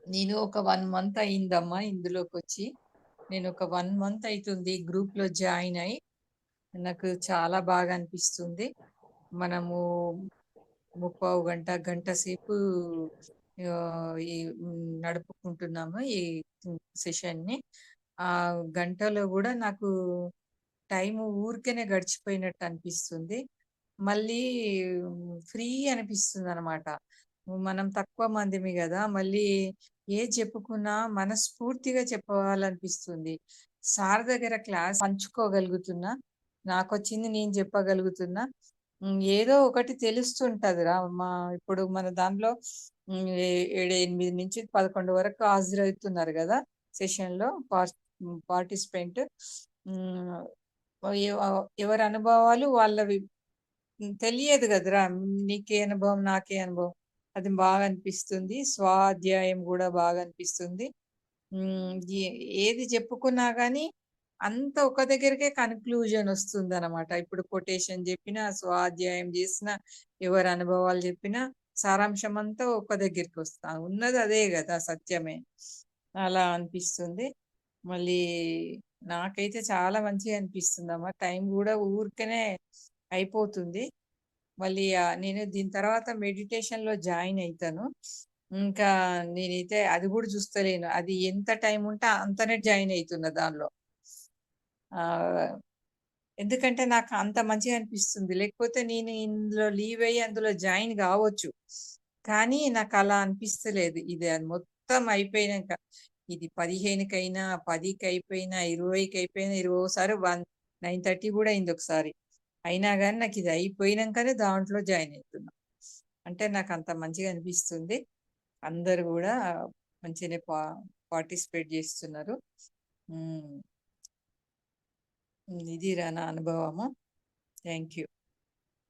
నేను ఒక 1 మంత్ అయిందమ్మా ఇందులోకొచ్చి. నేను ఒక 1 మంత్ అయితుంది గ్రూప్‌లో జాయిన్ అయ్యి. నాకు చాలా బాగా అనిపిస్తుంది. మనము ముప్పావు గంట, గంట సేపు నడుపుకుంటున్నాము ఈ సెషన్‌ని. ఆ గంటలో గూడా నాకు టైము ఊరికేనే గడిచిపోయినట్టు అనిపిస్తుంది. మళ్ళీ ఫ్రీ అనిపిస్తుందనమాట. మనం తక్కువ మందిమి గదా! మళ్ళీ ఏది చెప్పుకున్నా మనస్ఫూర్తిగా చెప్పాలనిపిస్తుంది. సార్ దగ్గర క్లాస్ పంచుకోగలుగుతున్నా. నాకొచ్చింది నేను చెప్పగలుగుతున్నా. ఏదో ఒకటి తెలుస్తుంటదిరా! ఇప్పుడు మన దాంట్లో హ్మ్. 8 నుంచి 11 వరకు హాజరవుతున్నారు గదా! సెషన్‌లో పార్టిసిపెంట్. హ్మ్. ఎవరి అనుభవాలు వాళ్ళవి. తెలియదు గదరా! నీకే అనుభవం, నాకే అనుభవం. అది బాగా అనిపిస్తుంది. స్వాధ్యాయం గూడా బాగా అనిపిస్తుంది. హ్మ్. ఏ ఏది చెప్పుకున్నా గానీ, అంతా ఒక దగ్గరికే కన్‌క్లూజన్ ఒస్తుందనమాట. ఇప్పుడు కొటేషన్ జెప్పినా, స్వాధ్యాయం జేసినా, ఎవరి అనుభవాలు జెప్పినా, సారాంశం అంతా ఒక దగ్గరికొస్తా. ఉన్నది అదే గదా! సత్యమే. అలా అనిపిస్తుంది. మళ్ళీ నాకైతే చాలా మంచిగా అనిపిస్తుందమ్మా. టైం గూడా ఊరికనే అయిపోతుంది. మళ్ళీ నేను దీని తర్వాత మెడిటేషన్‌లో జాయిన్ అయితాను. ఇంకా నేనైతే అది గూడా చూస్తలేను. అది ఎంత టైం ఉంటే అంతనే జాయిన్ అయితున్నా దానిలో. ఆహ్, ఎందుకంటే నాకు అంత మంచిగా అనిపిస్తుంది. లేకపోతే నేను ఇందులో లీవ్ అయ్యి అందులో జాయిన్ గావచ్చు. కానీ నాకలా అనిపిస్తలేదు. అది మొత్తం అయిపోయినంక ఇది 15కైనా, 10కి అయిపోయినా, 20కి అయిపోయినా, ఓసారి 9:30 గూడా అయింది ఒకసారి. అయినా గాని నాకిది అయిపోయినంకనే దాంట్లో జాయిన్ అయితున్నా. అంటే నాకంత మంచిగా అనిపిస్తుంది. అందరూ గూడా మంచిగానే పార్టిసిపేట్ జేస్తున్నారు. హ్మ్. ఇదిరా నా అనుభవము. Thank you.